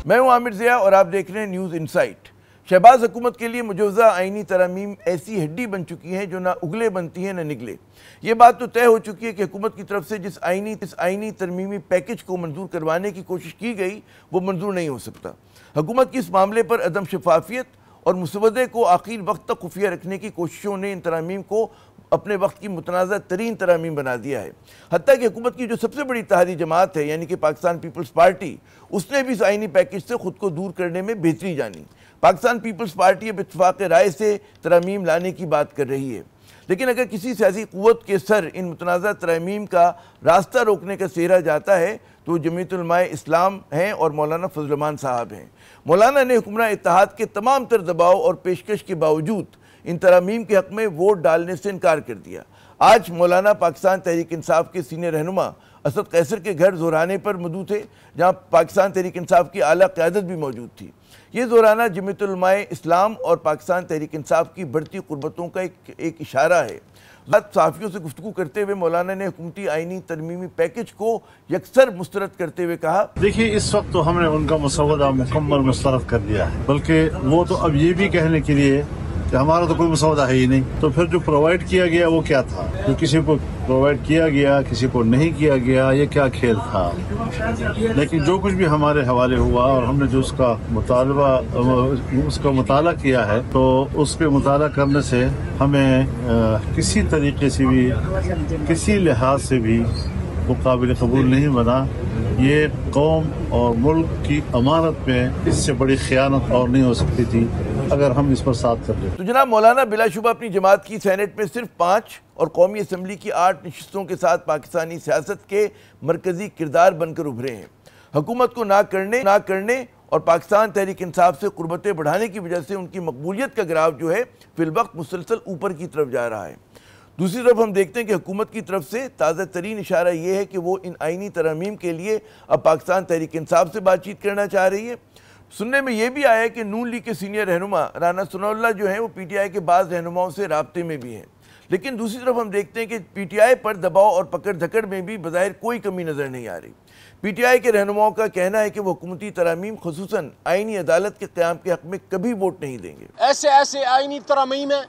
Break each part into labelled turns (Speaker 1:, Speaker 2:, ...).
Speaker 1: میں ہوں عامر ضیاء اور آپ دیکھ رہے ہیں نیوز انسائٹ۔ شہباز حکومت کے لیے مجوزہ آئینی ترامیم ایسی ہڈی بن چکی ہیں جو نہ اگلے بنتی ہیں نہ نگلے۔ یہ بات تو طے ہو چکی ہے کہ حکومت کی طرف سے جس آئینی ترمیمی پیکج کو منظور کروانے کی کوشش کی گئی وہ منظور نہیں ہو سکتا۔ حکومت کی اس معاملے پر عدم شفافیت اور مسودے کو آخر وقت تک خفیہ رکھنے کی کوششوں نے ان ترامیم کو اپنے وقت کی متنازع ترین ترامیم بنا دیا ہے۔ حتیٰ کہ حکومت کی جو سب سے بڑی اتحادی جماعت ہے یعنی کہ پاکستان پیپلز پارٹی، اس نے بھی اس آئینی پیکج سے خود کو دور کرنے میں بہتری جانی۔ پاکستان پیپلز پارٹی اب اتفاق رائے سے ترامیم لانے کی بات کر رہی ہے، لیکن اگر کسی سیاسی قوت کے سر ان متنازع ترامیم کا راستہ روکنے کا سہرا جاتا ہے تو جمعیت علماء اسلام ہیں اور مولانا فضل الرحمان صاحب ہیں۔ مولانا نے حکمراں اتحاد کے تمام تر دباؤ اور پیشکش کے باوجود ان ترامیم کے حق میں ووٹ ڈالنے سے انکار کر دیا۔ آج مولانا پاکستان تحریک انصاف کے سینئر رہنما اسد قیصر کے گھر زہرانے پر مدعو تھے، جہاں پاکستان تحریک انصاف کی اعلیٰ قیادت بھی موجود تھی۔ یہ زہرانہ جمعیت علماء اسلام اور پاکستان تحریک انصاف کی بڑھتی قربتوں کا ایک اشارہ ہے۔ صحافیوں سے گفتگو کرتے ہوئے مولانا نے حکومتی آئینی ترمیمی پیکج کو یکسر مسترد کرتے ہوئے کہا،
Speaker 2: دیکھیے اس وقت تو ہم نے ان کا مسودہ مکمل مسترد کر دیا ہے، بلکہ وہ تو اب یہ بھی کہنے کے لیے کہ ہمارا تو کوئی مسودہ ہے ہی نہیں، تو پھر جو پرووائڈ کیا گیا وہ کیا تھا؟ جو کسی کو پرووائڈ کیا گیا کسی کو نہیں کیا گیا، یہ کیا کھیل تھا؟ لیکن جو کچھ بھی ہمارے حوالے ہوا اور ہم نے جو اس کا مطالعہ کیا ہے تو اس پہ مطالعہ کرنے سے ہمیں کسی طریقے سے بھی کسی لحاظ سے بھی وہ قابل قبول نہیں بنا۔ یہ قوم اور ملک کی امانت میں اس سے بڑی خیانت اور نہیں ہو سکتی تھی اگر ہم اس پر ساتھ کر لیتے۔
Speaker 1: تو جناب مولانا بلا شبہ اپنی جماعت کی سینٹ میں صرف 5 اور قومی اسمبلی کی 8 نشستوں کے ساتھ پاکستانی سیاست کے مرکزی کردار بن کر ابھرے ہیں۔ حکومت کو نہ کرنے اور پاکستان تحریک انصاف سے قربتیں بڑھانے کی وجہ سے ان کی مقبولیت کا گراف جو ہے فی الوقت مسلسل اوپر کی طرف جا رہا ہے۔ دوسری طرف ہم دیکھتے ہیں کہ حکومت کی طرف سے تازہ ترین اشارہ یہ ہے کہ وہ ان آئینی ترامیم کے لیے اب پاکستان تحریک انصاف سے بات چیت کرنا چاہ رہی ہے۔ سننے میں یہ بھی آیا ہے کہ نون لیگ کے سینئر رہنما رانا ثناء اللہ جو ہیں وہ پی ٹی آئی کے بعض رہنماؤں سے رابطے میں بھی ہیں، لیکن دوسری طرف ہم دیکھتے ہیں کہ پی ٹی آئی پر دباؤ اور پکڑ دھکڑ میں بھی بظاہر کوئی کمی نظر نہیں آ رہی۔ پی ٹی آئی کے رہنماؤں کا کہنا ہے کہ وہ حکومتی ترامیم خصوصاً آئینی عدالت کے قیام کے حق میں کبھی ووٹ نہیں دیں گے۔
Speaker 3: ایسے آئینی ترامیم ہیں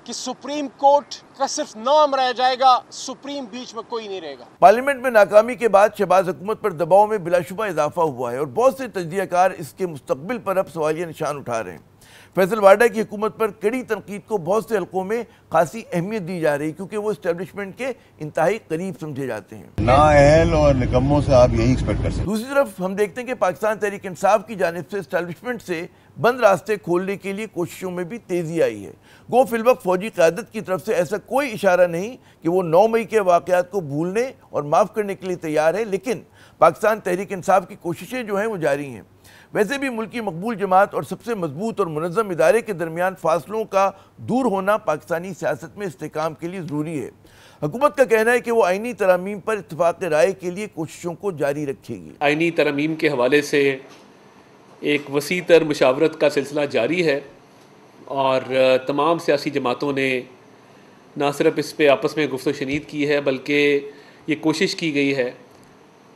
Speaker 3: کہ سپریم کورٹ کا صرف نام رہ جائے گا، سپریم بیچ میں کوئی نہیں رہے گا۔
Speaker 1: پارلیمنٹ میں ناکامی کے بعد شہباز حکومت پر دباؤ میں بلا شبہ اضافہ ہوا ہے اور بہت سے تجزیہ کار اس کے مستقبل پر اب سوالیہ نشان اٹھا رہے ہیں۔ فیصل واڈا کی حکومت پر کڑی تنقید کو بہت سے حلقوں میں خاصی اہمیت دی جا رہی کیونکہ وہ اسٹیبلشمنٹ کے انتہائی قریب سمجھے جاتے ہیں۔
Speaker 4: نااہل اور نکموں سے آپ یہی ایکسپیکٹ کر سکتے ہیں۔
Speaker 1: دوسری طرف ہم دیکھتے ہیں کہ پاکستان تحریک انصاف کی جانب سے اسٹیبلشمنٹ سے بند راستے کھولنے کے لیے کوششوں میں بھی تیزی آئی ہے۔ گو فی الوقت فوجی قیادت کی طرف سے ایسا کوئی اشارہ نہیں کہ وہ 9 مئی کے واقعات کو بھولنے اور معاف کرنے کے لیے تیار ہے، لیکن پاکستان تحریک انصاف کی کوششیں جو ہیں وہ جاری ہیں۔ ویسے بھی ملکی مقبول جماعت اور سب سے مضبوط اور منظم ادارے کے درمیان فاصلوں کا دور ہونا پاکستانی سیاست میں استحکام کے لیے ضروری ہے۔ حکومت کا کہنا ہے کہ وہ آئینی ترامیم پر اتفاق رائے کے لیے کوششوں کو جاری رکھے گی۔
Speaker 5: آئینی ترامیم کے حوالے سے ایک وسیع تر مشاورت کا سلسلہ جاری ہے اور تمام سیاسی جماعتوں نے نہ صرف اس پہ آپس میں گفت و شنید کی ہے بلکہ یہ کوشش کی گئی ہے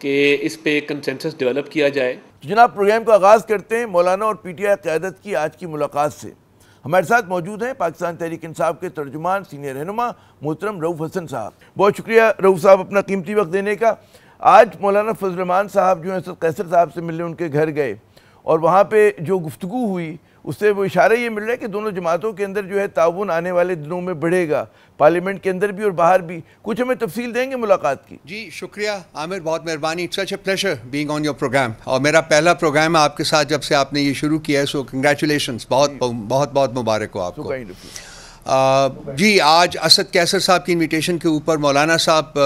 Speaker 5: کہ اس پہ کنسنسس ڈیولپ کیا جائے۔
Speaker 1: جناب پروگرام کا آغاز کرتے ہیں مولانا اور پی ٹی آئی قیادت کی آج کی ملاقات سے۔ ہمارے ساتھ موجود ہیں پاکستان تحریک انصاف کے ترجمان سینئر رہنما محترم رؤوف حسن صاحب۔ بہت شکریہ رؤوف صاحب اپنا قیمتی وقت دینے کا۔ آج مولانا فضل الرحمان صاحب جو ہیں اسد قیصر صاحب سے ملنے ان کے گھر گئے اور وہاں پہ جو گفتگو ہوئی اس سے وہ اشارہ یہ مل رہا ہے کہ دونوں جماعتوں کے اندر جو ہے تعاون آنے والے دنوں میں بڑھے گا، پارلیمنٹ کے اندر بھی اور باہر بھی۔ کچھ ہمیں تفصیل دیں گے ملاقات کی؟
Speaker 6: جی شکریہ عامر، بہت مہربانی۔ It's such a pleasure being on your programme, اور میرا پہلا پروگرام ہے آپ کے ساتھ جب سے آپ نے یہ شروع کیا ہے، سو کنگریچولیشنس، بہت مبارک ہو آپ کو۔ جی آج اسد قیصر صاحب کی انویٹیشن کے اوپر مولانا صاحب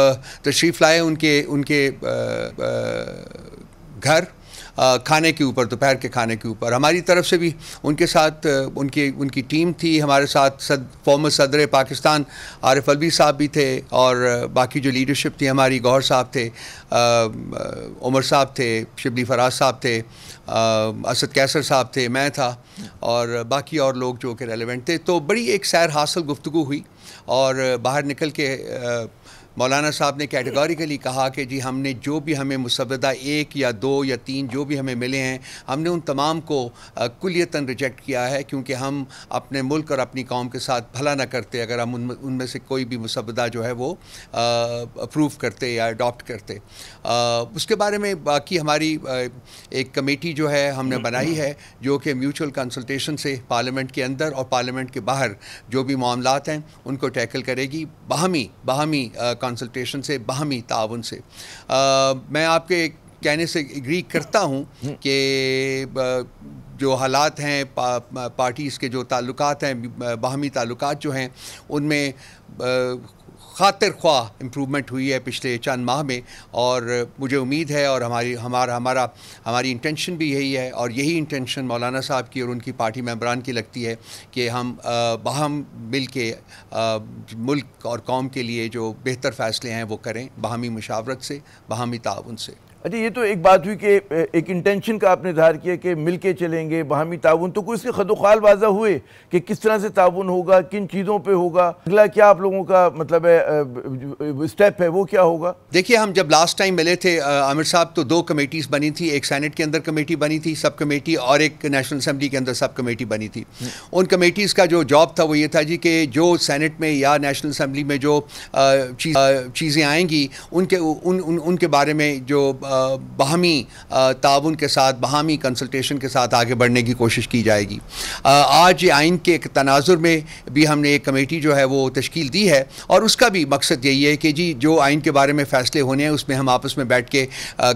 Speaker 6: تشریف لائے ان کے گھر کھانے کے اوپر، دوپہر کے کھانے کے اوپر۔ ہماری طرف سے بھی ان کے ساتھ ان کی ٹیم تھی، ہمارے ساتھ فارمر صدر پاکستان عارف الوی صاحب بھی تھے اور باقی جو لیڈرشپ تھی ہماری، گوہر صاحب تھے، عمر صاحب تھے، شبلی فراز صاحب تھے، اسد قیصر صاحب تھے، میں تھا اور باقی اور لوگ جو کہ ریلیونٹ تھے۔ تو بڑی ایک سیر حاصل گفتگو ہوئی اور باہر نکل کے مولانا صاحب نے کیٹیگوریکلی کہا کہ جی ہم نے جو بھی ہمیں مسودہ 1 یا 2 یا 3 جو بھی ہمیں ملے ہیں ہم نے ان تمام کو کلیتاً ریجیکٹ کیا ہے، کیونکہ ہم اپنے ملک اور اپنی قوم کے ساتھ بھلا نہ کرتے اگر ہم ان میں سے کوئی بھی مسودہ جو ہے وہ اپروو کرتے یا اڈاپٹ کرتے۔ اس کے بارے میں باقی ہماری ایک کمیٹی جو ہے ہم نے بنائی ہے جو کہ میوچل کنسلٹیشن سے پارلیمنٹ کے اندر اور پارلیمنٹ کے باہر جو بھی معاملات ہیں ان کو ٹیکل کرے گی، باہمی کنسلٹیشن سے، باہمی تعاون سے۔ میں آپ کے کہنے سے اگری کرتا ہوں کہ جو حالات ہیں پارٹیز کے جو تعلقات ہیں، باہمی تعلقات جو ہیں ان میں خاطر خواہ امپروومنٹ ہوئی ہے پچھلے چند ماہ میں، اور مجھے امید ہے اور ہماری انٹینشن بھی یہی ہے، اور یہی انٹینشن مولانا صاحب کی اور ان کی پارٹی ممبران کی لگتی ہے کہ ہم باہم مل کے ملک اور قوم کے لیے جو بہتر فیصلے ہیں وہ کریں، باہمی مشاورت سے، باہمی تعاون سے۔
Speaker 1: اچھا، یہ تو ایک بات ہوئی کہ ایک انٹینشن کا آپ نے اظہار کیا کہ مل کے چلیں گے، باہمی تعاون، تو کوئی اس کے خد و خال واضح ہوئے کہ کس طرح سے تعاون ہوگا، کن چیزوں پہ ہوگا، اگلا کیا آپ لوگوں کا مطلب ہے اسٹیپ ہے وہ کیا ہوگا؟
Speaker 6: دیکھیے ہم جب لاسٹ ٹائم ملے تھے عامر صاحب تو 2 کمیٹیز بنی تھی، ایک سینٹ کے اندر کمیٹی بنی تھی سب کمیٹی، اور ایک نیشنل اسمبلی کے اندر سب کمیٹی بنی تھی۔ ان کمیٹیز کا جو جاب تھا وہ یہ تھا جی کہ جو سینٹ میں یا نیشنل اسمبلی میں جو چیزیں آئیں گی ان کے بارے میں جو باہمی تعاون کے ساتھ، باہمی کنسلٹیشن کے ساتھ آگے بڑھنے کی کوشش کی جائے گی۔ آج آئین کے ایک تناظر میں بھی ہم نے ایک کمیٹی جو ہے وہ تشکیل دی ہے، اور اس کا بھی مقصد یہی ہے کہ جی جو آئین کے بارے میں فیصلے ہونے ہیں اس میں ہم آپس میں بیٹھ کے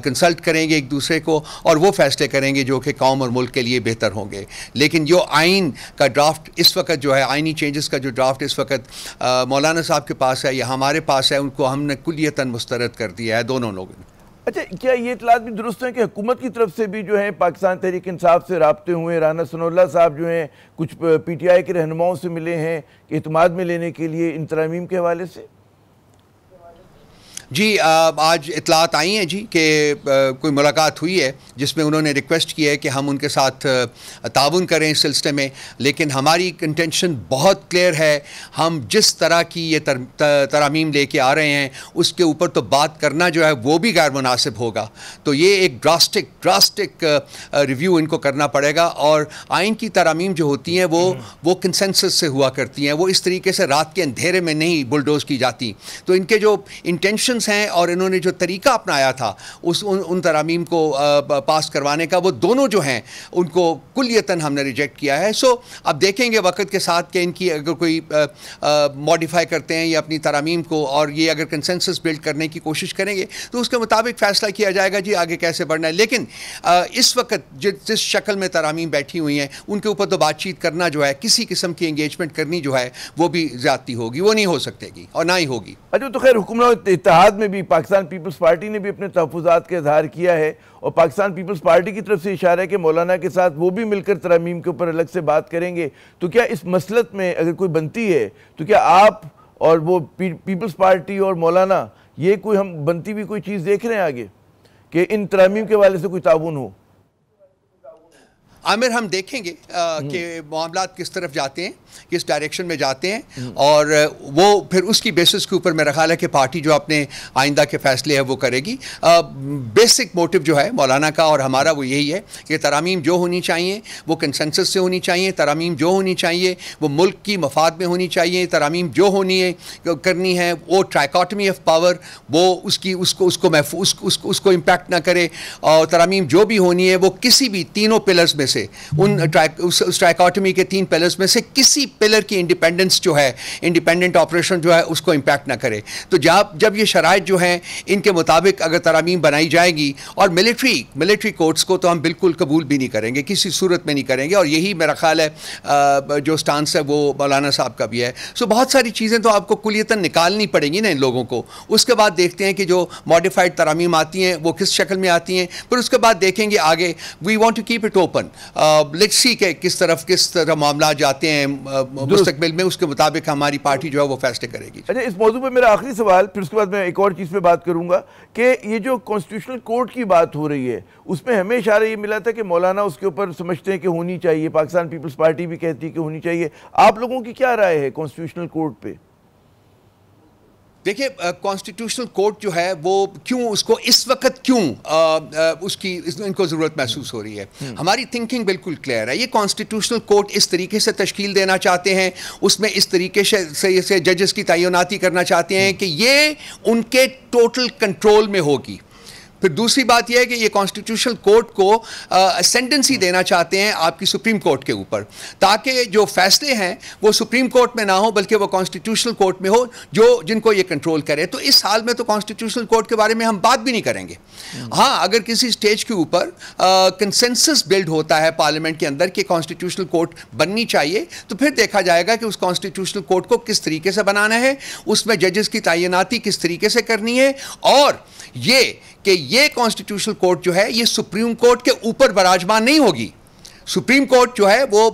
Speaker 6: کنسلٹ کریں گے ایک دوسرے کو، اور وہ فیصلے کریں گے جو کہ قوم اور ملک کے لیے بہتر ہوں گے۔ لیکن جو آئین کا ڈرافٹ اس وقت جو ہے، آئینی چینجز کا جو ڈرافٹ اس وقت مولانا صاحب کے پاس ہے یا ہمارے پاس ہے، ان کو ہم نے کلیتاً مسترد کر دیا ہے دونوں لوگوں نے۔
Speaker 1: اچھا، کیا یہ اطلاعات بھی درست ہیں کہ حکومت کی طرف سے بھی جو ہیں پاکستان تحریک انصاف سے رابطے ہوئے، رانا ثناء اللہ صاحب جو ہیں کچھ پی ٹی آئی کے رہنماؤں سے ملے ہیں اعتماد میں لینے کے لیے ان ترامیم کے حوالے سے؟
Speaker 6: جی آج اطلاعات آئی ہیں جی کہ کوئی ملاقات ہوئی ہے جس میں انہوں نے ریکویسٹ کی ہے کہ ہم ان کے ساتھ تعاون کریں اس سلسلے میں، لیکن ہماری انٹینشن بہت کلیئر ہے۔ ہم جس طرح کی یہ ترامیم لے کے آ رہے ہیں اس کے اوپر تو بات کرنا جو ہے وہ بھی غیر مناسب ہوگا، تو یہ ایک ڈراسٹک ریویو ان کو کرنا پڑے گا۔ اور آئین کی ترامیم جو ہوتی ہیں وہ کنسنسس سے ہوا کرتی ہیں، وہ اس طریقے سے رات کے اندھیرے میں نہیں بلڈوز کی جاتی۔ تو ان کے جو انٹینشن ہیں اور انہوں نے جو طریقہ اپنایا تھا ان ترامیم کو پاس کروانے کا، وہ دونوں جو ہیں ان کو کلیتاً ہم نے ریجیکٹ کیا ہے۔ سو اب دیکھیں گے وقت کے ساتھ کہ ان کی اگر کوئی ماڈیفائی کرتے ہیں یا اپنی ترامیم کو، اور یہ اگر کنسنسس بلڈ کرنے کی کوشش کریں گے تو اس کے مطابق فیصلہ کیا جائے گا جی آگے کیسے بڑھنا ہے۔ لیکن اس وقت جس شکل میں ترامیم بیٹھی ہوئی ہیں ان کے اوپر تو بات چیت کرنا جو ہے، کسی قسم کی انگیجمنٹ کرنی جو ہے وہ بھی زیادتی ہوگی، وہ نہیں ہو سکتے گی اور نہ ہی ہوگی۔
Speaker 1: اچھا، تو خیر حکمران اتحاد میں بھی پاکستان پیپلز پارٹی نے بھی اپنے تحفظات کا اظہار کیا ہے، اور پاکستان پیپلز پارٹی کی طرف سے اشارہ ہے کہ مولانا کے ساتھ وہ بھی مل کر ترامیم کے اوپر الگ سے بات کریں گے۔ تو کیا اس مسلط میں اگر کوئی بنتی ہے تو کیا آپ اور وہ پیپلز پارٹی اور مولانا یہ کوئی ہم بنتی بھی کوئی چیز دیکھ رہے ہیں آگے کہ ان ترامیم کے حوالے سے کوئی تعاون ہو؟
Speaker 6: عامر ہم دیکھیں گے کہ معاملات کس طرف جاتے ہیں، کس ڈائریکشن میں جاتے ہیں، اور وہ پھر اس کی بیسس کے اوپر میرا خیال ہے کہ پارٹی جو اپنے آئندہ کے فیصلے ہیں وہ کرے گی۔ بیسک موٹیو جو ہے مولانا کا اور ہمارا وہ یہی ہے کہ ترامیم جو ہونی چاہیے وہ کنسنسس سے ہونی چاہیے، ترامیم جو ہونی چاہیے وہ ملک کی مفاد میں ہونی چاہیے، ترامیم جو ہونی ہے کرنی ہے وہ ٹرائیکاٹمی آف پاور وہ اس کو امپیکٹ نہ کرے، اور ترامیم جو بھی ہونی ہے وہ کسی بھی تینوں پلرز میں سے، اس ٹرائیکاٹمی کے 3 پلرز میں سے کسی پلر کی انڈیپینڈنس جو ہے، انڈیپینڈنٹ آپریشن جو ہے اس کو امپیکٹ نہ کرے۔ تو جب یہ شرائط جو ہیں ان کے مطابق اگر ترامیم بنائی جائے گی، اور ملٹری کورٹس کو تو ہم بالکل قبول بھی نہیں کریں گے، کسی صورت میں نہیں کریں گے، اور یہی میرا خیال ہے جو سٹانس ہے وہ مولانا صاحب کا بھی ہے۔ سو بہت ساری چیزیں تو آپ کو کلیتاً نکالنی پڑیں گی نا ان لوگوں کو، اس کے بعد دیکھتے ہیں کہ جو ماڈیفائڈ ترامیم آتی ہیں وہ کس شکل میں آتی ہیں، پھر اس کے بعد دیکھیں گے آگے۔ We want to keep it open, let's see کہ کس طرح معاملات جاتے ہیں مستقبل میں، اس کے مطابق ہماری پارٹی جو ہے وہ فیصلے کرے گی۔
Speaker 1: اچھا، اس موضوع پہ میرا آخری سوال، پھر اس کے بعد میں ایک اور چیز پہ بات کروں گا کہ یہ جو کانسٹیٹیوشنل کورٹ کی بات ہو رہی ہے اس میں ہمیں اشارہ یہ ملا تھا کہ مولانا اس کے اوپر سمجھتے ہیں کہ ہونی چاہیے، پاکستان پیپلز پارٹی بھی کہتی ہے کہ ہونی چاہیے۔ آپ لوگوں کی کیا رائے ہے کانسٹیٹیوشنل کورٹ پہ؟
Speaker 6: دیکھیے کانسٹیٹیوشنل کورٹ جو ہے وہ کیوں اس کو اس وقت کیوں ان کو ضرورت محسوس ہو رہی ہے؟ ہماری تھنکنگ بالکل کلیئر ہے. یہ کانسٹیٹیوشنل کورٹ اس طریقے سے تشکیل دینا چاہتے ہیں, اس میں اس طریقے سے ججز کی تعیناتی کرنا چاہتے ہیں کہ یہ ان کے ٹوٹل کنٹرول میں ہوگی. پھر دوسری بات یہ ہے کہ یہ کانسٹیٹیوشنل کورٹ کو اسینڈنسی دینا چاہتے ہیں آپ کی سپریم کورٹ کے اوپر, تاکہ جو فیصلے ہیں وہ سپریم کورٹ میں نہ ہو بلکہ وہ کانسٹیٹیوشنل کورٹ میں ہو جن کو یہ کنٹرول کرے. تو اس حال میں تو کانسٹیٹیوشنل کورٹ کے بارے میں ہم بات بھی نہیں کریں گے. ہاں, اگر کسی سٹیج کے اوپر کنسنسس بلڈ ہوتا ہے پارلیمنٹ کے اندر کہ کانسٹیٹیوشنل کورٹ بننی چاہیے, تو پھر دیکھا جائے گا کہ اس کانسٹیٹیوشنل کورٹ کو کس طریقے سے بنانا ہے, اس میں ججز کی تعیناتی کس طریقے سے کرنی ہے, اور یہ کانسٹیٹیوشنل کورٹ جو ہے یہ سپریم کورٹ کے اوپر براجمان نہیں ہوگی. سپریم کورٹ جو ہے وہ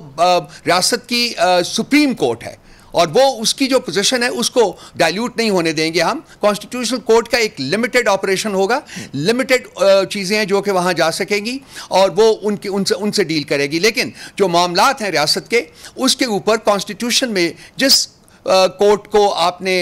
Speaker 6: ریاست کی سپریم کورٹ ہے, اور وہ اس کی جو پوزیشن ہے اس کو ڈائلیوٹ نہیں ہونے دیں گے ہم. کانسٹیٹیوشنل کورٹ کا ایک لمیٹڈ آپریشن ہوگا, لمیٹڈ چیزیں ہیں جو کہ وہاں جا سکیں گی اور وہ ان سے ڈیل کرے گی. لیکن جو معاملات ہیں ریاست کے, اس کے اوپر کانسٹیٹیوشن میں جس کورٹ کو آپ نے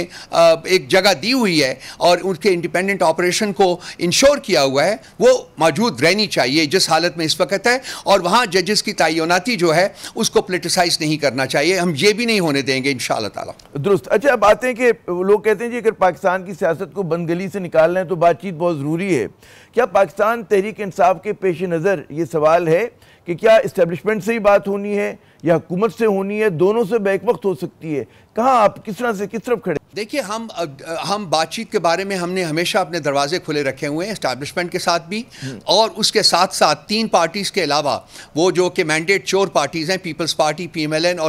Speaker 6: ایک جگہ دی ہوئی ہے اور ان کے انڈیپینڈنٹ آپریشن کو انشور کیا ہوا ہے, وہ موجود رہنی چاہیے جس حالت میں اس وقت ہے, اور وہاں ججز کی تعیناتی جو ہے اس کو پولیٹیسائز نہیں کرنا چاہیے. ہم یہ بھی نہیں ہونے دیں گے انشاءاللہ تعالیٰ.
Speaker 1: درست. اچھا, اب آتے ہیں کہ لوگ کہتے ہیں جی اگر پاکستان کی سیاست کو بند گلی سے نکالنا ہے تو بات چیت بہت ضروری ہے. کیا پاکستان تحریک انصاف کے پیش نظر یہ سوال ہے کہ کیا اسٹیبلشمنٹ سے ہی بات ہونی ہے یا حکومت سے ہونی ہے, دونوں سے بیک وقت ہو سکتی ہے؟ کہاں آپ کس طرح سے کس طرف کھڑے؟
Speaker 6: دیکھیے, ہم بات چیت کے بارے میں ہم نے ہمیشہ اپنے دروازے کھلے رکھے ہوئے ہیں اسٹیبلشمنٹ کے ساتھ بھی, اور اس کے ساتھ ساتھ 3 پارٹیز کے علاوہ وہ جو کہ مینڈیٹ چور پارٹیز ہیں, پیپلز پارٹی, PMLN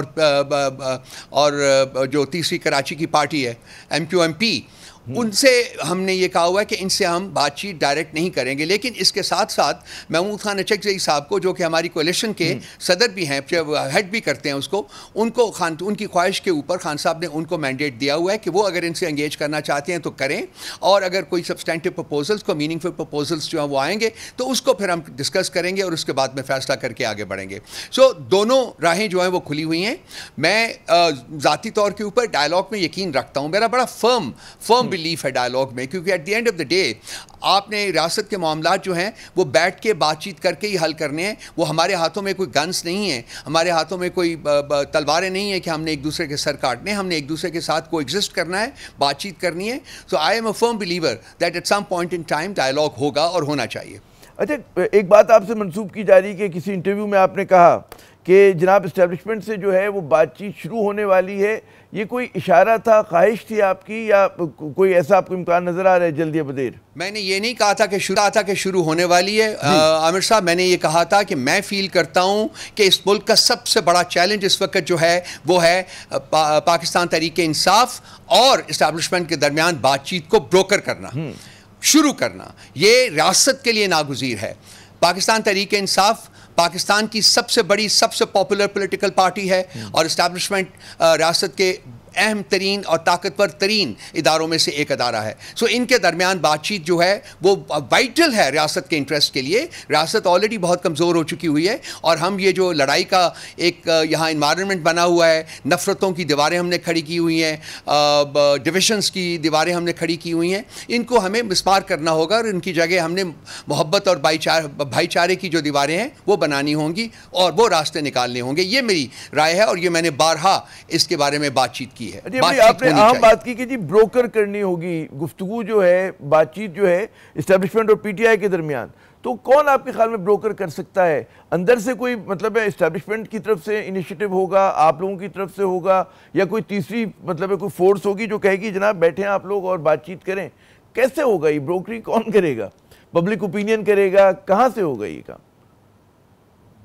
Speaker 6: اور جو تیسری کراچی کی پارٹی ہے MQMP, ان سے ہم نے یہ کہا ہوا ہے کہ ان سے ہم بات چیت ڈائریکٹ نہیں کریں گے. لیکن اس کے ساتھ ساتھ محمود خان اچکزئی صاحب کو, جو کہ ہماری کولیشن کے صدر بھی ہیں, ہیڈ بھی کرتے ہیں اس کو, ان کی خواہش کے اوپر خان صاحب نے ان کو مینڈیٹ دیا ہوا ہے کہ وہ اگر ان سے انگیج کرنا چاہتے ہیں تو کریں, اور اگر کوئی سبسٹینٹیو پرپوزلس کو میننگ فل پرپوزلس جو ہیں وہ آئیں گے تو اس کو پھر ہم ڈسکس کریں گے اور اس کے بعد میں فیصلہ کر کے آگے بڑھیں گے. سو دونوں راہیں جو ہیں وہ کھلی ہوئی ہیں. میں ذاتی طور کے اوپر ڈائلاگ میں یقین رکھتا ہوں, میرا بڑا فرم بلیف ہے ڈائلاگ میں, کیونکہ at the end of the day آپ نے ریاست کے معاملات جو ہیں وہ بیٹھ کے بات چیت کر کے ہی حل کرنے ہیں. وہ ہمارے ہاتھوں میں کوئی گنس نہیں ہیں, ہمارے ہاتھوں میں کوئی تلواریں نہیں ہیں کہ ہم نے ایک دوسرے کے سر کاٹنے ہیں. ہم نے ایک دوسرے کے ساتھ کو ایگزسٹ کرنا ہے, بات چیت کرنی ہے. So I am a firm believer that at some point in time dialogue ہوگا اور ہونا چاہیے.
Speaker 1: اچھا, ایک بات آپ سے منسوب کی جا رہی ہے کہ کسی انٹرویو میں آپ نے کہا کہ جناب اسٹیبلشمنٹ سے جو ہے وہ بات چیت شروع ہونے والی ہے. یہ کوئی اشارہ تھا, خواہش تھی آپ کی, یا کوئی ایسا آپ کو امکان نظر آ رہا ہے جلدی یا بدیر؟
Speaker 6: میں نے یہ نہیں کہا تھا کہ شروع ہونے والی ہے عامر صاحب. میں نے یہ کہا تھا کہ میں فیل کرتا ہوں کہ اس ملک کا سب سے بڑا چیلنج اس وقت جو ہے وہ ہے پاکستان تحریک انصاف اور اسٹیبلشمنٹ کے درمیان بات چیت کو بروکر کرنا, شروع کرنا. یہ ریاست کے لیے ناگزیر ہے. پاکستان تحریک انصاف پاکستان کی سب سے بڑی, سب سے پاپولر پولیٹیکل پارٹی ہے, اور اسٹیبلشمنٹ ریاست کے اہم ترین اور طاقتور ترین اداروں میں سے ایک ادارہ ہے. سو ان کے درمیان بات چیت جو ہے وہ وائٹل ہے ریاست کے انٹرسٹ کے لیے. ریاست آلریڈی بہت کمزور ہو چکی ہوئی ہے, اور ہم یہ جو لڑائی کا ایک یہاں انوائرمنٹ بنا ہوا ہے, نفرتوں کی دیواریں ہم نے کھڑی کی ہوئی ہیں, ڈویژنس کی دیواریں ہم نے کھڑی کی ہوئی ہیں, ان کو ہمیں مسمار کرنا ہوگا, اور ان کی جگہ ہم نے محبت اور بھائی چارے کی جو دیواریں ہیں وہ بنانی ہوں گی, اور وہ راستے نکالنے ہوں گے. یہ میری رائے ہے, اور یہ میں نے بارہا اس کے بارے میں بات چیت کی ہے.
Speaker 1: آپ نے عام بات کی کہ جی بروکر کرنی ہوگی گفتگو جو ہے, بات چیت جو ہے اسٹیبلشمنٹ اور PTI کے درمیان. تو کون آپ کے خیال میں بروکر کر سکتا ہے؟ اندر سے کوئی مطلب ہے اسٹیبلشمنٹ کی طرف سے انیشیٹو ہوگا, آپ لوگوں کی طرف سے ہوگا, یا کوئی تیسری مطلب ہے کوئی فورس ہوگی جو کہے گی جناب بیٹھیں آپ لوگ اور بات چیت کریں؟ کیسے ہوگا یہ بروکری؟ کون کرے گا؟ پبلک اوپینین کرے گا؟ کہاں سے ہوگا یہ کام؟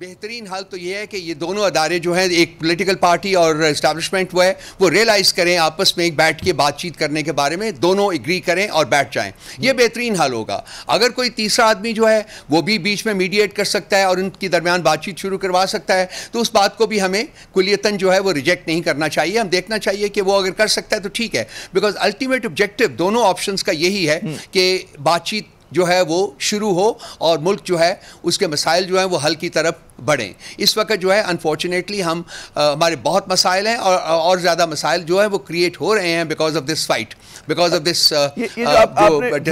Speaker 6: بہترین حال تو یہ ہے کہ یہ دونوں ادارے جو ہیں, ایک پولیٹیکل پارٹی اور اسٹیبلشمنٹ وہ ریئلائز کریں آپس میں ایک بیٹھ کے بات چیت کرنے کے بارے میں, دونوں ایگری کریں اور بیٹھ جائیں. یہ بہترین حال ہوگا. اگر کوئی تیسرا آدمی جو ہے وہ بھی بیچ میں میڈیٹ کر سکتا ہے اور ان کے درمیان بات چیت شروع کروا سکتا ہے, تو اس بات کو بھی ہمیں کلیتاً جو ہے وہ ریجیکٹ نہیں کرنا چاہیے. ہم دیکھنا چاہیے کہ وہ اگر کر سکتا ہے تو ٹھیک ہے, بیکاز الٹیمیٹ آبجیکٹو دونوں آپشنز کا یہی ہے کہ بات چیت جو ہے وہ شروع ہو اور ملک جو ہے اس کے مسائل جو ہیں وہ حل کی طرف بڑھیں. اس وقت جو ہے انفارچونیٹلی ہمارے بہت مسائل ہیں اور زیادہ مسائل جو ہیں وہ کریٹ ہو رہے ہیں because of this fight, because of this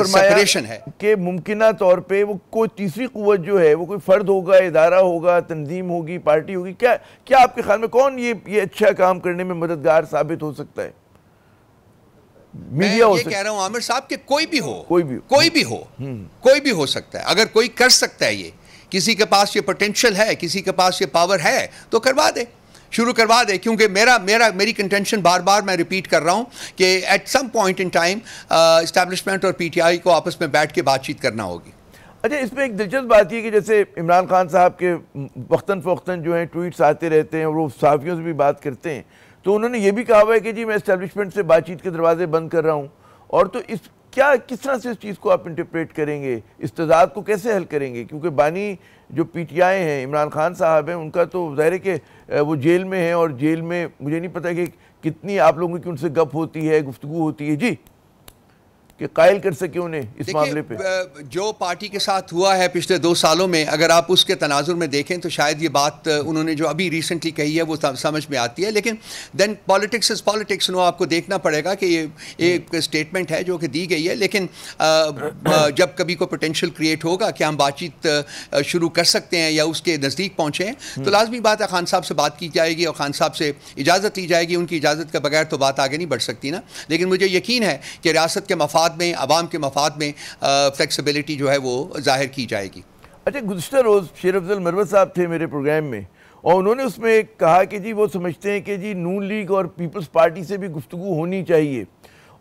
Speaker 6: separation ہے
Speaker 1: کہ ممکنہ طور پہ وہ کوئی تیسری قوت جو ہے وہ کوئی فرد ہوگا, ادارہ ہوگا, تنظیم ہوگی, پارٹی ہوگی, کیا آپ کے خیال میں کون یہ اچھا کام کرنے میں مددگار ثابت ہو سکتا ہے؟
Speaker 6: میں یہ کہہ رہا ہوں عامر صاحب کہ کوئی بھی ہو سکتا ہے. اگر کوئی کر سکتا ہے, یہ کسی کے پاس یہ پوٹینشیل ہے, کسی کے پاس یہ پاور ہے تو کروا دے, شروع کروا دے. کیونکہ میری کنٹینشن بار بار میں ریپیٹ کر رہا ہوں کہ at some point in time establishment اور پی ٹی آئی کو آپس میں بیٹھ کے بات چیت کرنا ہوگی.
Speaker 1: اچھا, اس میں ایک دلچسپ بات یہ کہ جیسے عمران خان صاحب کے وقتاً فوقتاً جو ہیں ٹویٹس آتے رہتے ہیں اور وہ صحافیوں سے بھی بات کرتے ہیں, تو انہوں نے یہ بھی کہا ہوا ہے کہ جی میں اسٹیبلشمنٹ سے بات چیت کے دروازے بند کر رہا ہوں. اور تو کس طرح سے اس چیز کو آپ انٹرپریٹ کریں گے, اس تضاد کو کیسے حل کریں گے؟ کیونکہ بانی جو پی ٹی آئی ہیں, عمران خان صاحب ہیں, ان کا تو ظاہر ہے کہ وہ جیل میں ہیں, اور جیل میں مجھے نہیں پتا کہ کتنی آپ لوگوں کی ان سے گپ ہوتی ہے, گفتگو ہوتی ہے, جی, کہ قائل کر سکے انہیں اس معاملے پہ.
Speaker 6: جو پارٹی کے ساتھ ہوا ہے پچھلے 2 سالوں میں, اگر آپ اس کے تناظر میں دیکھیں تو شاید یہ بات انہوں نے جو ابھی ریسنٹلی کہی ہے وہ سمجھ میں آتی ہے. لیکن دین پالیٹکس از پالیٹکس, آپ کو دیکھنا پڑے گا کہ یہ ایک اسٹیٹمنٹ ہے جو کہ دی گئی ہے. لیکن جب کبھی کوئی پوٹینشیل کریٹ ہوگا کہ ہم بات چیت شروع کر سکتے ہیں یا اس کے نزدیک پہنچیں, تو لازمی بات ہے خان صاحب سے بات کی جائے گی اور خان صاحب سے اجازت لی جائے گی. ان کی اجازت کے بغیر تو بات آگے نہیں بڑھ سکتی نا. لیکن مجھے یقین ہے کہ ریاست کے مفاد میں, عوام کے مفاد میں فلیکسیبلٹی جو ہے وہ ظاہر کی جائے گی.
Speaker 1: اچھا, گزشتہ روز شیر افضل مروت صاحب تھے میرے پروگرام میں, اور انہوں نے اس میں کہا کہ جی وہ سمجھتے ہیں کہ جی نون لیگ اور پیپلز پارٹی سے بھی گفتگو ہونی چاہیے,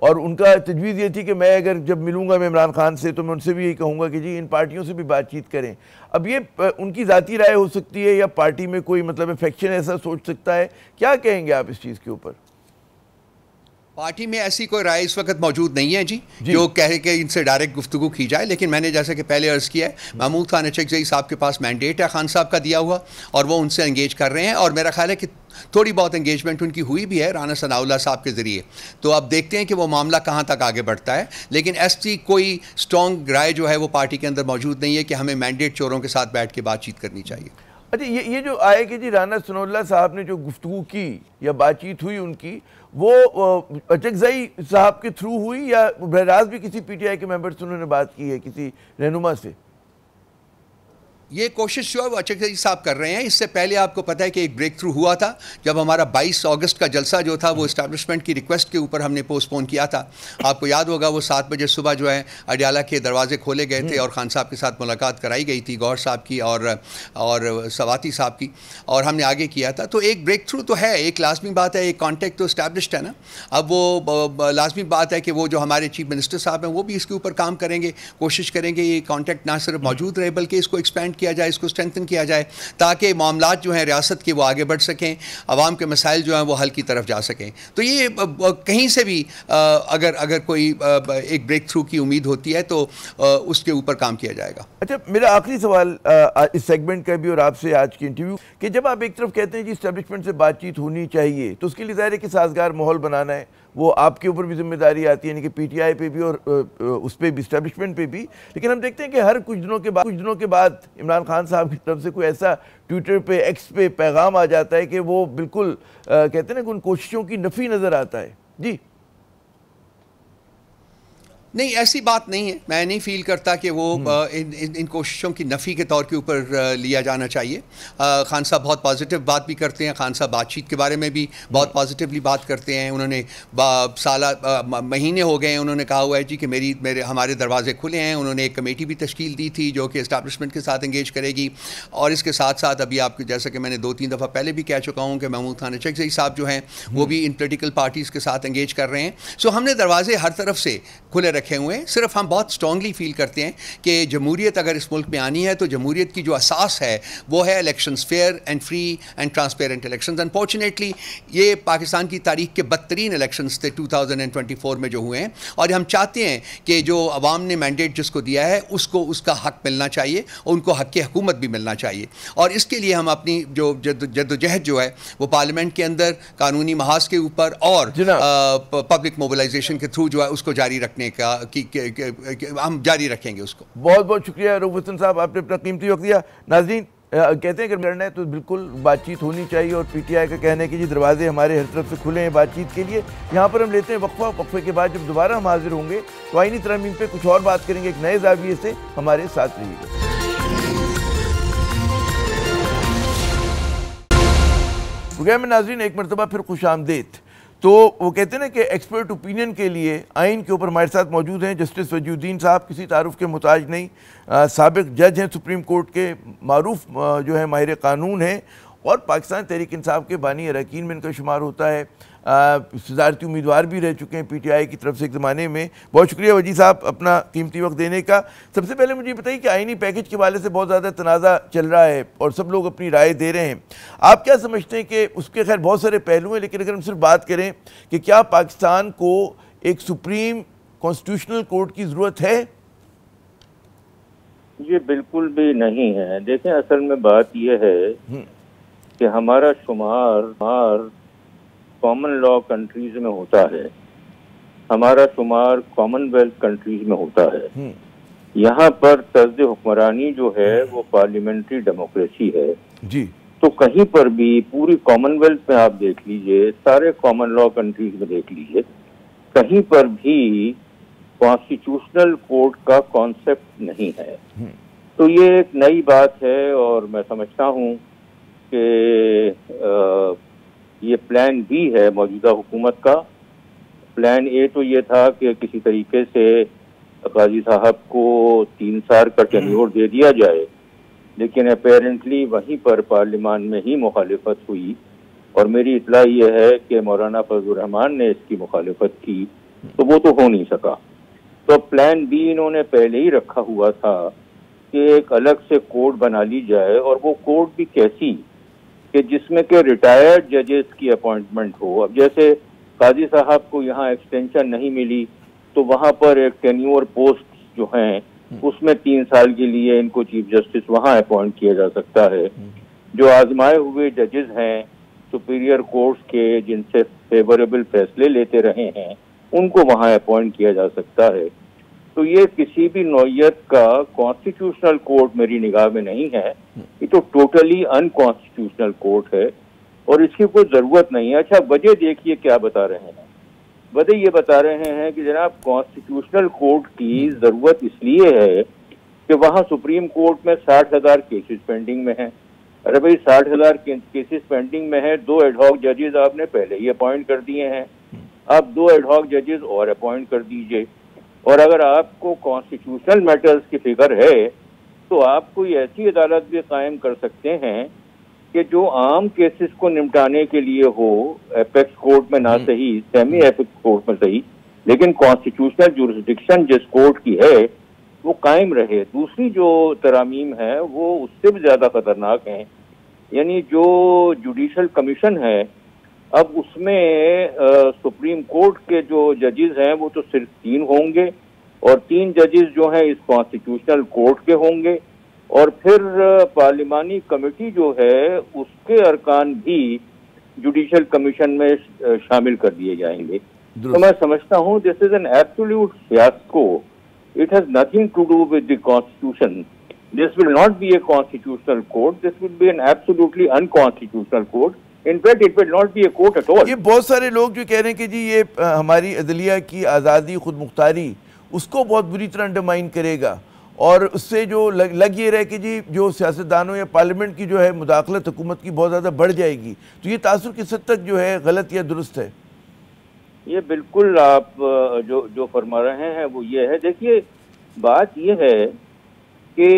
Speaker 1: اور ان کا تجویز یہ تھی کہ میں اگر جب ملوں گا میں عمران خان سے تو میں ان سے بھی یہی کہوں گا کہ جی ان پارٹیوں سے بھی بات چیت کریں. اب یہ ان کی ذاتی رائے ہو سکتی ہے یا پارٹی میں کوئی مطلب فیکشن ایسا سوچ سکتا ہے, کیا کہیں گے آپ اس چیز کے اوپر؟
Speaker 6: پارٹی میں ایسی کوئی رائے اس وقت موجود نہیں ہے جی جو کہے کہ ان سے ڈائریکٹ گفتگو کی جائے. لیکن میں نے جیسا کہ پہلے عرض کیا ہے, محمود خان اچکزئی صاحب کے پاس مینڈیٹ ہے خان صاحب کا دیا ہوا, اور وہ ان سے انگیج کر رہے ہیں, اور میرا خیال ہے کہ تھوڑی بہت انگیجمنٹ ان کی ہوئی بھی ہے رانا ثناء اللہ صاحب کے ذریعے. تو اب دیکھتے ہیں کہ وہ معاملہ کہاں تک آگے بڑھتا ہے. لیکن ایسی کوئی اسٹرانگ رائے جو ہے وہ پارٹی کے اندر موجود نہیں ہے کہ ہمیں مینڈیٹ چوروں کے ساتھ بیٹھ کے بات چیت کرنی چاہیے.
Speaker 1: اچھا, یہ جو آئے کہ جی رانا ثناء اللہ صاحب نے جو گفتگو کی یا بات چیت ہوئی ان کی, وہ اچکزئی صاحب کے تھرو ہوئی یا براہ راست بھی کسی پی ٹی آئی کے ممبر سے انہوں نے بات کی ہے, کسی رہنما سے؟
Speaker 6: یہ کوشش جو ہے وہ اچکزئی صاحب کر رہے ہیں. اس سے پہلے آپ کو پتہ ہے کہ ایک بریک تھرو ہوا تھا جب ہمارا 22 اگست کا جلسہ جو تھا وہ اسٹیبلشمنٹ کی ریکویسٹ کے اوپر ہم نے پوسٹ پون کیا تھا. آپ کو یاد ہوگا وہ 7 بجے صبح جو ہے اڈیالہ کے دروازے کھولے گئے تھے اور خان صاحب کے ساتھ ملاقات کرائی گئی تھی, گوہر صاحب کی اور سواتی صاحب کی, اور ہم نے آگے کیا تھا. تو ایک بریک تھرو تو ہے, ایک لازمی بات ہے, ایک کانٹیکٹ تو اسٹیبلشڈ ہے نا. اب وہ لازمی بات ہے کہ وہ جو ہمارے چیف منسٹر صاحب ہیں وہ بھی اس کے اوپر کام کریں گے, کوشش کریں گے یہ کانٹیکٹ نہ صرف موجود رہے بلکہ اس کو ایکسپینڈ کیا جائے, اس کو اسٹرینتھن کیا جائے, تاکہ معاملات جو ہیں ریاست کے وہ آگے بڑھ سکیں, عوام کے مسائل جو ہیں وہ حل کی طرف جا سکیں. تو یہ کہیں سے بھی اگر کوئی ایک بریک تھرو کی امید ہوتی ہے تو اس کے اوپر کام کیا جائے گا.
Speaker 1: اچھا, میرا آخری سوال اس سیگمنٹ کا بھی اور آپ سے آج کی انٹرویو, کہ جب آپ ایک طرف کہتے ہیں جی اسٹیبلشمنٹ سے بات چیت ہونی چاہیے, تو اس کے لیے ظاہر ہے کہ سازگار ماحول بنانا ہے, وہ آپ کے اوپر بھی ذمہ داری آتی ہے, یعنی کہ پی ٹی آئی پہ بھی اور اس پہ بھی, اسٹیبلشمنٹ پہ بھی. لیکن ہم دیکھتے ہیں کہ ہر کچھ دنوں کے بعد عمران خان صاحب کی طرف سے کوئی ایسا ٹویٹر پہ, ایکس پہ پیغام آ جاتا ہے کہ وہ بالکل کہتے ہیں نا کہ ان کوششوں کی نفی نظر آتا ہے. جی
Speaker 6: نہیں, ایسی بات نہیں ہے. میں نہیں فیل کرتا کہ وہ ان کوششوں کی نفی کے طور کے اوپر لیا جانا چاہیے. خان صاحب بہت پازیٹیو بات بھی کرتے ہیں, خان صاحب بات چیت کے بارے میں بھی بہت پازیٹیولی بات کرتے ہیں. انہوں نے مہینے ہو گئے ہیں انہوں نے کہا ہوا ہے جی کہ ہمارے دروازے کھلے ہیں. انہوں نے ایک کمیٹی بھی تشکیل دی تھی جو کہ اسٹیبلشمنٹ کے ساتھ انگیج کرے گی, اور اس کے ساتھ ساتھ ابھی آپ جیسا کہ میں نے 2-3 دفعہ پہلے بھی کہہ چکا ہوں کہ محمود خان اچکزئی صاحب جو ہیں وہ بھی ان پولیٹیکل پارٹیز کے ساتھ انگیج کر رہے ہیں. سو ہم نے دروازے ہر طرف سے کھلے رکھے ہوئے ہیں. صرف ہم بہت اسٹرانگلی فیل کرتے ہیں کہ جمہوریت اگر اس ملک میں آنی ہے تو جمہوریت کی جو اساس ہے وہ ہے elections, fair and free and transparent elections. Unfortunately یہ پاکستان کی تاریخ کے بدترین الیکشنز تھے 2024 میں جو ہوئے ہیں, اور ہم چاہتے ہیں کہ جو عوام نے مینڈیٹ جس کو دیا ہے اس کو اس کا حق ملنا چاہیے, اور ان کو حق حکومت بھی ملنا چاہیے. اور اس کے لیے ہم اپنی جو جدوجہد جو ہے وہ پارلیمنٹ کے اندر قانونی محاذ کے اوپر اور پبلک موبلائزیشن کے تھرو جو ہے اس کو جاری رکھنے کا ہم جاری رکھیں گے اس کو.
Speaker 1: بہت بہت شکریہ رؤف حسن صاحب، آپ نے اپنا قیمتی وقت دیا. ناظرین کہتے ہیں کہ لڑنا ہے تو بالکل بات چیت ہونی چاہیے، اور پی ٹی آئی کا کہنا ہے کہ جی دروازے ہمارے ہر طرف سے کھلے ہیں بات چیت کے لیے. یہاں پر ہم لیتے ہیں وقفہ، وقفے کے بعد جب دوبارہ ہم حاضر ہوں گے تو آئینی ترامیم پہ کچھ اور بات کریں گے ایک نئے زاویے سے. ہمارے ساتھ رہیے گا. پروگرام میں ناظرین ایک مرتبہ پھر خوش آمدید. تو وہ کہتے ہیں نا کہ ایکسپرٹ اوپینین کے لیے آئین کے اوپر ہمارے ساتھ موجود ہیں جسٹس وجیہ الدین صاحب، کسی تعارف کے محتاج نہیں، سابق جج ہیں سپریم کورٹ کے، معروف جو ہے ماہر قانون ہیں، اور پاکستان تحریک انصاف کے بانی اراکین میں ان کا شمار ہوتا ہے. صدارتی امیدوار بھی رہ چکے ہیں پی ٹی آئی کی طرف سے ایک زمانے میں. بہت شکریہ وجیہ صاحب اپنا قیمتی وقت دینے کا. سب سے پہلے مجھے بتائیے کہ آئینی پیکج کے حوالے سے بہت زیادہ تنازع چل رہا ہے اور سب لوگ اپنی رائے دے رہے ہیں. آپ کیا سمجھتے ہیں کہ اس کے خیر بہت سارے پہلو ہیں، لیکن اگر ہم صرف بات کریں کہ کیا پاکستان کو ایک سپریم کانسٹیٹیوشنل کورٹ کی ضرورت ہے؟
Speaker 7: یہ بالکل بھی نہیں ہے. دیکھیں اصل میں بات یہ ہے کہ ہمارا شمار کامن لا کنٹریز میں ہوتا ہے، ہمارا شمار کامن ویلتھ کنٹریز میں ہوتا ہے. یہاں پر طرز حکمرانی جو ہے وہ پارلیمنٹری ڈیموکریسی ہے.
Speaker 1: جی
Speaker 7: تو کہیں پر بھی پوری کامن ویلتھ میں آپ دیکھ لیجئے، سارے کامن لا کنٹریز میں دیکھ لیجئے، کہیں پر بھی کانسٹیٹیوشنل کورٹ کا کانسیپٹ نہیں ہے. تو یہ ایک نئی بات ہے، اور میں سمجھتا ہوں کہ یہ پلان بی ہے موجودہ حکومت کا. پلان اے تو یہ تھا کہ کسی طریقے سے قاضی صاحب کو 3 سال کا ٹینیور دے دیا جائے، لیکن اپیرنٹلی وہیں پر پارلیمان میں ہی مخالفت ہوئی، اور میری اطلاع یہ ہے کہ مولانا فضل الرحمان نے اس کی مخالفت کی، تو وہ تو ہو نہیں سکا. تو پلان بی انہوں نے پہلے ہی رکھا ہوا تھا کہ ایک الگ سے کورٹ بنا لی جائے، اور وہ کورٹ بھی کیسی کہ جس میں کہ ریٹائرڈ ججز کی اپوائنٹمنٹ ہو. اب جیسے قاضی صاحب کو یہاں ایکسٹینشن نہیں ملی تو وہاں پر ایک ٹینیور پوسٹ جو ہیں اس میں 3 سال کے لیے ان کو چیف جسٹس وہاں اپوائنٹ کیا جا سکتا ہے. جو آزمائے ہوئے ججز ہیں سپیریئر کورٹس کے، جن سے فیوریبل فیصلے لیتے رہے ہیں، ان کو وہاں اپوائنٹ کیا جا سکتا ہے. تو یہ کسی بھی نوعیت کا کانسٹیٹیوشنل کورٹ میری نگاہ میں نہیں ہے، یہ تو ٹوٹلی انکانسٹیٹیوشنل کورٹ ہے، اور اس کی کوئی ضرورت نہیں ہے. اچھا وجہ دیکھیے کیا بتا رہے ہیں. وجہ یہ بتا رہے ہیں کہ جناب کانسٹیٹیوشنل کورٹ کی ضرورت اس لیے ہے کہ وہاں سپریم کورٹ میں 60,000 کیسز پینڈنگ میں ہیں. ارے بھائی 60,000 کیسز پینڈنگ میں ہیں، 2 ایڈ ہاک ججز آپ نے پہلے ہی اپوائنٹ کر دیے ہیں، آپ 2 ایڈ ہاک ججز اور اپوائنٹ کر دیجئے. اور اگر آپ کو کانسٹیٹیوشنل میٹرز کی فکر ہے تو آپ کوئی ایسی عدالت بھی قائم کر سکتے ہیں کہ جو عام کیسز کو نمٹانے کے لیے ہو، ایپیکس کورٹ میں نہ صحیح، سیمی ایپیکس کورٹ میں صحیح، لیکن کانسٹیٹیوشنل جورسڈکشن جس کورٹ کی ہے وہ قائم رہے. دوسری جو ترامیم ہے وہ اس سے بھی زیادہ خطرناک ہیں. یعنی جو جوڈیشل کمیشن ہے، اب اس میں سپریم کورٹ کے جو ججز ہیں وہ تو صرف 3 ہوں گے، اور 3 ججز جو ہیں اس کانسٹیٹیوشنل کورٹ کے ہوں گے، اور پھر پارلیمانی کمیٹی جو ہے اس کے ارکان بھی جوڈیشل کمیشن میں شامل کر دیے جائیں گے. تو میں سمجھتا ہوں this is an absolute fiasco. It has nothing to do with the constitution. This will not be a constitutional court, this will be an absolutely unconstitutional court. In fact, it will not be a court at all.
Speaker 1: یہ بہت سارے لوگ جو کہہ رہے ہیں کہ جی یہ ہماری عدلیہ کی آزادی، خود مختاری، اس کو بہت بری طرح انڈرمائن کرے گا، اور اس سے جو لگ یہ رہے کہ جی جو سیاستدانوں یا پارلیمنٹ کی جو ہے مداخلت حکومت کی بہت زیادہ بڑھ جائے گی. تو یہ تاثر کس حد تک جو ہے غلط یا درست ہے؟
Speaker 7: یہ بالکل آپ جو فرما رہے ہیں وہ یہ ہے. دیکھیے بات یہ ہے کہ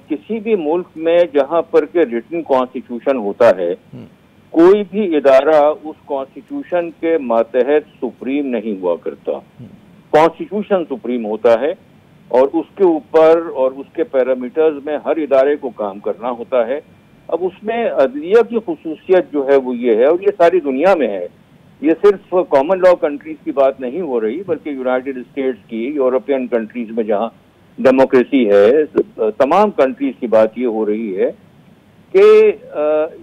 Speaker 7: کسی بھی ملک میں جہاں پر کہ ریٹن کانسٹیٹیوشن ہوتا ہے، کوئی بھی ادارہ اس کانسٹیٹیوشن کے ماتحت سپریم نہیں ہوا کرتا. کانسٹیٹیوشن سپریم ہوتا ہے، اور اس کے اوپر اور اس کے پیرامیٹرز میں ہر ادارے کو کام کرنا ہوتا ہے. اب اس میں عدلیہ کی خصوصیت جو ہے وہ یہ ہے، اور یہ ساری دنیا میں ہے، یہ صرف کامن لا کنٹریز کی بات نہیں ہو رہی، بلکہ یونائٹڈ اسٹیٹس کی، یورپین کنٹریز میں جہاں ڈیموکریسی ہے، تمام کنٹریز کی بات یہ ہو رہی ہے کہ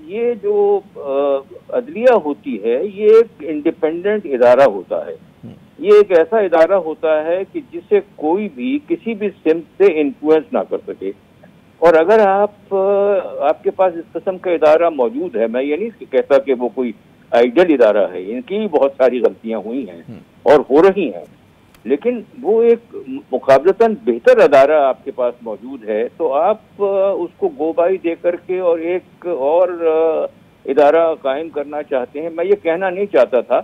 Speaker 7: یہ جو عدلیہ ہوتی ہے یہ ایک انڈیپینڈنٹ ادارہ ہوتا ہے. یہ ایک ایسا ادارہ ہوتا ہے کہ جسے کوئی بھی کسی بھی سمت سے انفلوئنس نہ کر سکے. اور اگر آپ کے پاس اس قسم کا ادارہ موجود ہے, میں یہ نہیں کہتا کہ وہ کوئی آئیڈل ادارہ ہے, ان کی بہت ساری غلطیاں ہوئی ہیں اور ہو رہی ہیں, لیکن وہ ایک مقابلتاً بہتر ادارہ آپ کے پاس موجود ہے, تو آپ اس کو گو بائی دے کر کے اور ایک اور ادارہ قائم کرنا چاہتے ہیں. میں یہ کہنا نہیں چاہتا تھا,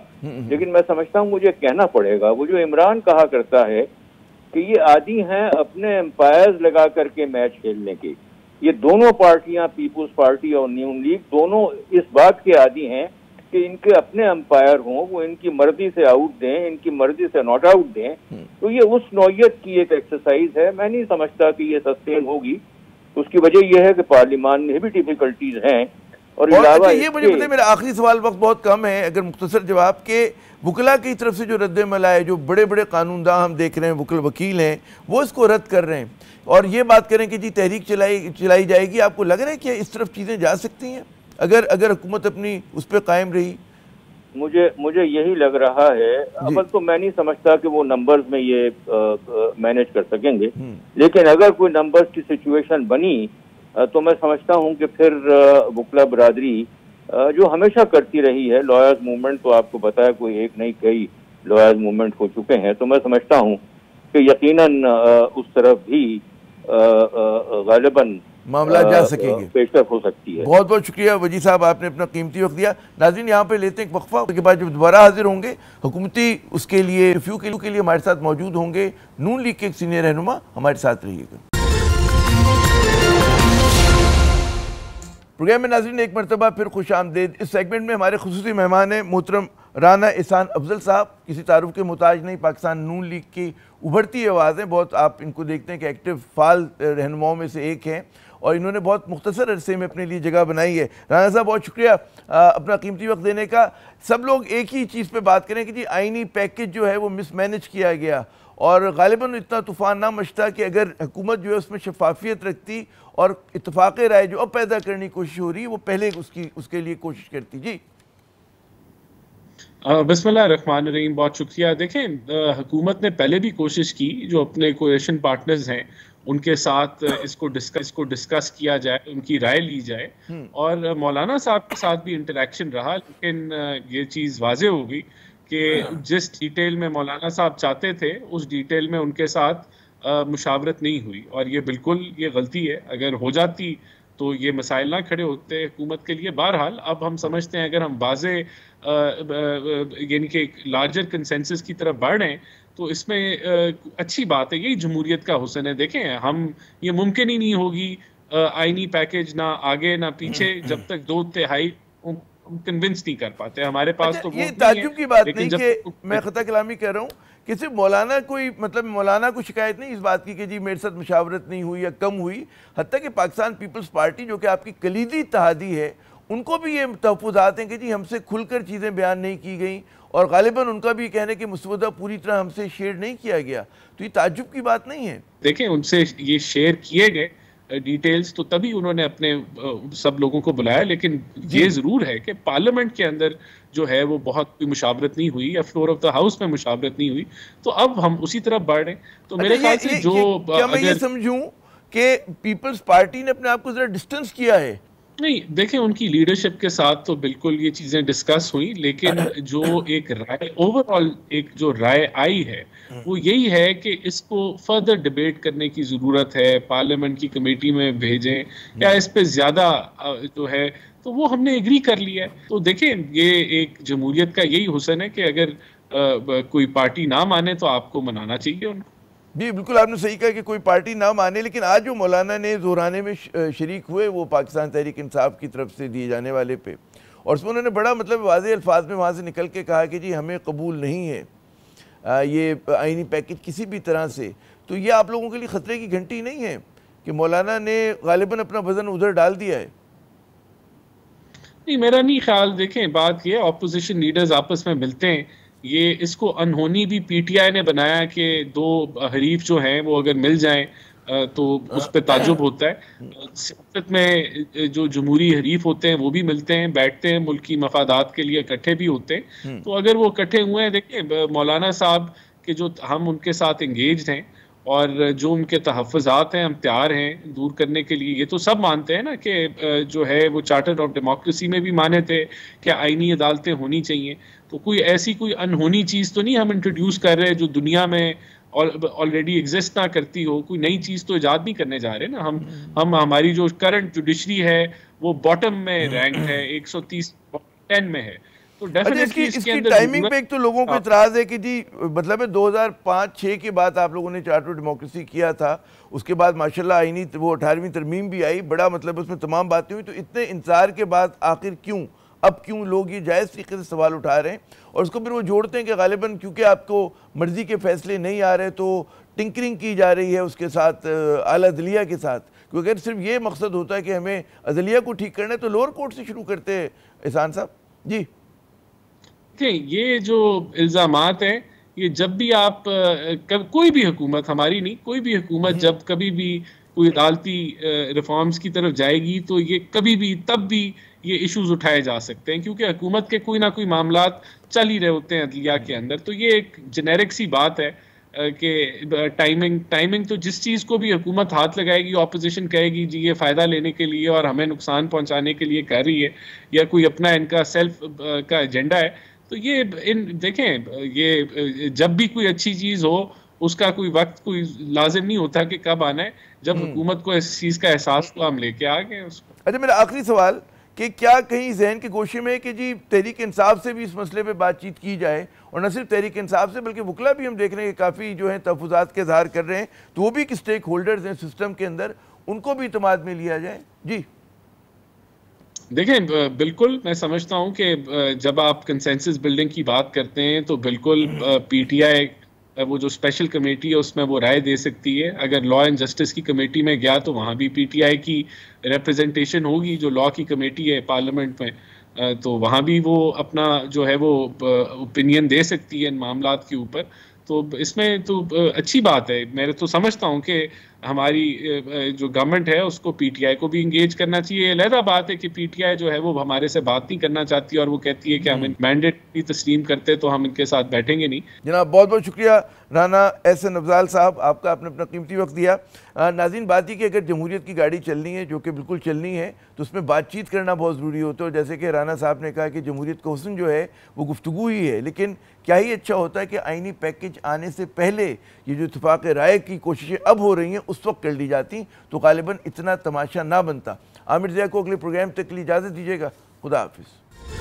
Speaker 7: لیکن میں سمجھتا ہوں مجھے کہنا پڑے گا. وہ جو عمران کہا کرتا ہے کہ یہ عادی ہیں اپنے امپائرز لگا کر کے میچ کھیلنے کے, یہ دونوں پارٹیاں, پیپلز پارٹی اور نیون لیگ, دونوں اس بات کے عادی ہیں کہ ان کے اپنے امپائر ہوں, وہ ان کی مرضی سے آؤٹ دیں, ان کی مرضی سے ناٹ آؤٹ دیں. تو یہ اس نوعیت کی ایک ایکسرسائز ہے. میں نہیں سمجھتا کہ یہ سسٹین ہوگی. اس کی وجہ یہ ہے کہ پارلیمان میں بھی ڈیفیکلٹیز ہیں. اور
Speaker 1: یہ مجھے پتہ ہے, میرا آخری سوال, وقت بہت کم ہے, اگر مختصر جواب کے وکلا کی طرف سے جو رد عمل آئے, جو بڑے بڑے قانون داں ہم دیکھ رہے ہیں, وکیل ہیں, وہ اس کو رد کر رہے ہیں اور یہ بات کریں کہ جی تحریک چلائی جائے گی. آپ کو لگ رہا ہے کہ اس طرف چیزیں جا سکتی ہیں اگر حکومت اپنی اس پہ قائم رہی؟
Speaker 7: مجھے یہی لگ رہا ہے. اول تو میں نہیں سمجھتا کہ وہ نمبرز میں یہ مینیج کر سکیں گے, لیکن اگر کوئی نمبرز کی سچویشن بنی تو میں سمجھتا ہوں کہ پھر وکلا برادری جو ہمیشہ کرتی رہی ہے, لائرز موومنٹ تو آپ کو پتا ہے کوئی ایک نہیں کئی لائرز موومنٹ ہو چکے ہیں, تو میں سمجھتا ہوں کہ یقیناً اس طرف بھی غالباً
Speaker 1: معاملات جا سکیں گے,
Speaker 7: پیشرفت ہو سکتی ہے.
Speaker 1: بہت بہت شکریہ وجی صاحب, آپ نے اپنا قیمتی وقت دیا. ناظرین یہاں پہ لیتے ہیں ایک وقفہ, اس کے بعد جب دوبارہ حاضر ہوں گے حکومتی اس کے لیے ریفیو کے لیے ہمارے ساتھ موجود ہوں گے نون لیگ کے ایک سینئر رہنما. ہمارے ساتھ رہیے گا. پروگرام میں ناظرین ایک مرتبہ پھر خوش آمدید. اس سیگمنٹ میں ہمارے خصوصی مہمان ہیں محترم رانا احسان افضل صاحب, کسی تعارف کے محتاج نہیں, پاکستان نون لیگ کی ابھرتی آوازیں, بہت آپ ان کو دیکھتے ہیں کہ ایکٹیو فعال رہنماؤں میں سے ایک ہیں اور انہوں نے بہت مختصر عرصے میں اپنے لیے جگہ بنائی ہے. رانا صاحب بہت شکریہ اپنا قیمتی وقت دینے کا. سب لوگ ایک ہی چیز پہ بات کریں کہ جی آئینی پیکج جو ہے وہ مس مینج کیا گیا اور غالباً اتنا طوفان نہ مچتا کہ اگر حکومت جو ہے اس میں شفافیت رکھتی اور اتفاق رائے جو اب پیدا کرنے کی کوشش ہو رہی ہے وہ پہلے اس کے لیے کوشش کرتی. جی
Speaker 8: بسم اللہ الرحمن الرحیم, بہت شکریہ. دیکھیں حکومت نے پہلے بھی کوشش کی, جو اپنے کولیشن پارٹنرز ہیں ان کے ساتھ اس کو ڈسکس کیا جائے, ان کی رائے لی جائے, اور مولانا صاحب کے ساتھ بھی انٹریکشن رہا, لیکن یہ چیز واضح ہوگی کہ جس ڈیٹیل میں مولانا صاحب چاہتے تھے اس ڈیٹیل میں ان کے ساتھ مشاورت نہیں ہوئی, اور یہ بالکل یہ غلطی ہے. اگر ہو جاتی تو یہ مسائل نہ کھڑے ہوتے حکومت کے لیے. بہرحال اب ہم سمجھتے ہیں اگر ہم واضح یعنی کہ لارجر کنسنسس کی طرف بڑھ رہے ہیں تو اس میں اچھی بات ہے, یہی جمہوریت کا حسن ہے. دیکھیں ہم یہ ممکن ہی نہیں ہوگی آئینی پیکج نہ آگے نہ پیچھے جب تک 2/3 کنونس نہیں کر پاتے. ہمارے پاس تو
Speaker 1: یہ تعجب کی بات نہیں کہ میں خطا کلامی کہہ رہا ہوں کہ صرف مولانا کو شکایت نہیں اس بات کی کہ جی میرے ساتھ مشاورت نہیں ہوئی یا کم ہوئی, حتیٰ کہ پاکستان پیپلز پارٹی جو کہ آپ کی کلیدی اتحادی ہے ان کو بھی یہ تحفظات ہیں کہ جی ہم سے کھل کر چیزیں بیان نہیں کی گئیں, اور غالباً ان کا بھی کہنا ہے کہ مسودہ پوری طرح ہم سے شیئر نہیں کیا گیا. تو یہ تعجب کی بات نہیں ہے.
Speaker 8: دیکھیں ان سے یہ شیئر کیے گئے ڈیٹیلز تو تبھی انہوں نے اپنے سب لوگوں کو بلایا, لیکن یہ ضرور ہے کہ پارلیمنٹ کے اندر جو ہے وہ بہت مشاورت نہیں ہوئی یا فلور آف دا ہاؤس میں مشاورت نہیں ہوئی. تو اب ہم اسی طرف بڑھ رہے ہیں. تو میرے خیال سے جو
Speaker 1: کیا میں یہ سمجھوں کہ پیپلز پارٹی نے اپنے آپ کو ذرا ڈسٹنس کیا ہے؟
Speaker 8: نہیں, دیکھیں ان کی لیڈرشپ کے ساتھ تو بالکل یہ چیزیں ڈسکس ہوئی, لیکن جو ایک رائے اوور آل ایک جو رائے آئی ہے وہ یہی ہے کہ اس کو فردر ڈیبیٹ کرنے کی ضرورت ہے, پارلیمنٹ کی کمیٹی میں بھیجیں یا اس پہ زیادہ جو ہے تو وہ ہم نے ایگری کر لیا ہے. تو دیکھیں یہ ایک جمہوریت کا یہی حسن ہے کہ اگر کوئی پارٹی نہ مانے تو آپ کو منانا چاہیے ان کو.
Speaker 1: جی بالکل آپ نے صحیح کہا کہ کوئی پارٹی نہ مانے, لیکن آج جو مولانا نے زہرانے میں شریک ہوئے وہ پاکستان تحریک انصاف کی طرف سے دیے جانے والے پہ, اور اس میں انہوں نے بڑا واضح الفاظ میں وہاں سے نکل کے کہا کہ جی ہمیں قبول نہیں ہے یہ آئینی پیکج کسی بھی طرح سے. تو یہ آپ لوگوں کے لیے خطرے کی گھنٹی نہیں ہے کہ مولانا نے غالباً اپنا وزن ادھر ڈال دیا ہے؟
Speaker 8: نہیں, میرا نہیں خیال. دیکھیں بات یہ اپوزیشن لیڈرز آپس میں ملتے ہیں, یہ اس کو انہونی بھی پی ٹی آئی نے بنایا کہ دو حریف جو ہیں وہ اگر مل جائیں تو اس پہ تعجب ہوتا ہے. سیاست میں جو جمہوری حریف ہوتے ہیں وہ بھی ملتے ہیں, بیٹھتے ہیں, ملکی مفادات کے لیے اکٹھے بھی ہوتے ہیں. تو اگر وہ اکٹھے ہوئے ہیں, دیکھیں مولانا صاحب کے جو ہم ان کے ساتھ انگیجڈ ہیں اور جو ان کے تحفظات ہیں ہم تیار ہیں دور کرنے کے لیے. یہ تو سب مانتے ہیں نا کہ جو ہے وہ چارٹر آف ڈیموکریسی میں بھی مانے تھے کہ آئینی عدالتیں ہونی چاہیے. تو کوئی ایسی کوئی انہونی چیز تو نہیں ہم انٹروڈیوس کر رہے جو دنیا میں آلریڈی ایگزسٹ نہ کرتی ہو. کوئی نئی چیز تو ایجاد نہیں کرنے جا رہے نا ہم ہماری جو کرنٹ جوڈیشری ہے وہ باٹم میں رینک ہے, 130 میں ہے. تو ڈیفینیٹلی
Speaker 1: اس کی ٹائمنگ پہ ایک تو لوگوں کو اعتراض ہے کہ جی مطلب ہے 2005-6 کے بعد آپ لوگوں نے چارٹر ڈیموکریسی کیا تھا, اس کے بعد ماشاءاللہ آئینی وہ 18ویں ترمیم بھی آئی, بڑا مطلب اس میں تمام باتیں ہوئی. تو اتنے انتظار کے بعد آخر کیوں لوگ یہ جائز طریقے سے سوال اٹھا رہے ہیں, اور اس کو پھر وہ جوڑتے ہیں کہ غالباً کیونکہ آپ کو مرضی کے فیصلے نہیں آ رہے تو ٹنکرنگ کی جا رہی ہے اس کے ساتھ, اعلیٰ عدلیہ کے ساتھ. کیونکہ اگر صرف یہ مقصد ہوتا ہے کہ ہمیں عدلیہ کو ٹھیک کرنا ہے تو لوور کورٹ سے شروع کرتے ہیں احسان صاحب. جی
Speaker 8: یہ جو الزامات ہیں یہ جب بھی آپ کوئی بھی حکومت, ہماری نہیں کوئی بھی حکومت جب کبھی بھی کوئی عدالتی ریفارمز کی طرف جائے گی تو یہ کبھی بھی تب بھی یہ ایشوز اٹھائے جا سکتے ہیں کیونکہ حکومت کے کوئی نہ کوئی معاملات چل ہی رہے ہوتے ہیں عدلیہ کے اندر. تو یہ ایک جنیرک سی بات ہے کہ ٹائمنگ تو جس چیز کو بھی حکومت ہاتھ لگائے گی اپوزیشن کہے گی جی یہ فائدہ لینے کے لیے اور ہمیں نقصان پہنچانے کے لیے کر رہی ہے یا کوئی اپنا ان کا سیلف کا ایجنڈا ہے. تو یہ دیکھیں یہ جب بھی کوئی اچھی چیز ہو اس کا کوئی وقت کوئی لازم نہیں ہوتا کہ کب آنا ہے, جب حکومت کو اس چیز کا احساس ہو ہم لے کے آ گئے اس کو.
Speaker 1: اچھا میرا آخری سوال کہ کیا کہیں ذہن کے گوشے میں ہے کہ جی تحریک انصاف سے بھی اس مسئلے پہ بات چیت کی جائے, اور نہ صرف تحریک انصاف سے بلکہ وکلا بھی ہم دیکھ رہے ہیں کہ کافی جو ہیں تحفظات کے اظہار کر رہے ہیں, تو وہ بھی ایک اسٹیک ہولڈرز ہیں سسٹم کے اندر, ان کو بھی اعتماد میں لیا جائے. جی
Speaker 8: دیکھیں بالکل میں سمجھتا ہوں کہ جب آپ کنسنسس بلڈنگ کی بات کرتے ہیں تو بالکل پی ٹی آئی وہ جو اسپیشل کمیٹی ہے اس میں وہ رائے دے سکتی ہے. اگر لا اینڈ جسٹس کی کمیٹی میں گیا تو وہاں بھی پی ٹی آئی کی ریپرزنٹیشن ہوگی, جو لا کی کمیٹی ہے پارلیمنٹ میں, تو وہاں بھی وہ اپنا جو ہے وہ اوپینین دے سکتی ہے ان معاملات کے اوپر. تو اس میں تو اچھی بات ہے. میں تو سمجھتا ہوں کہ ہماری جو گورنمنٹ ہے اس کو پی ٹی آئی کو بھی انگیج کرنا چاہیے. علیحدہ بات ہے کہ پی ٹی آئی جو ہے وہ ہمارے سے بات نہیں کرنا چاہتی اور وہ کہتی ہے کہ ہم مینڈیٹ نہیں تسلیم کرتے تو ہم ان کے ساتھ بیٹھیں گے نہیں.
Speaker 1: جناب بہت بہت شکریہ رانا احسن افضال صاحب, آپ کا آپ نے اپنا قیمتی وقت دیا. ناظرین بات یہ کہ اگر جمہوریت کی گاڑی چلنی ہے جو کہ بالکل چلنی ہے تو اس میں بات چیت کرنا بہت ضروری ہوتا ہے. جیسے کہ رانا صاحب نے کہا کہ جمہوریت کا حسن جو ہے وہ گفتگو ہی ہے, لیکن کیا ہی اچھا ہوتا ہے کہ آئینی پیکج آنے سے پہلے یہ جو اتفاق رائے کی کوششیں اب ہو رہی ہیں اس وقت کر لی جاتی تو غالباً اتنا تماشا نہ بنتا. عامر ضیاء کو اگلے پروگرام تک کے لیے اجازت دیجیے گا. خدا حافظ.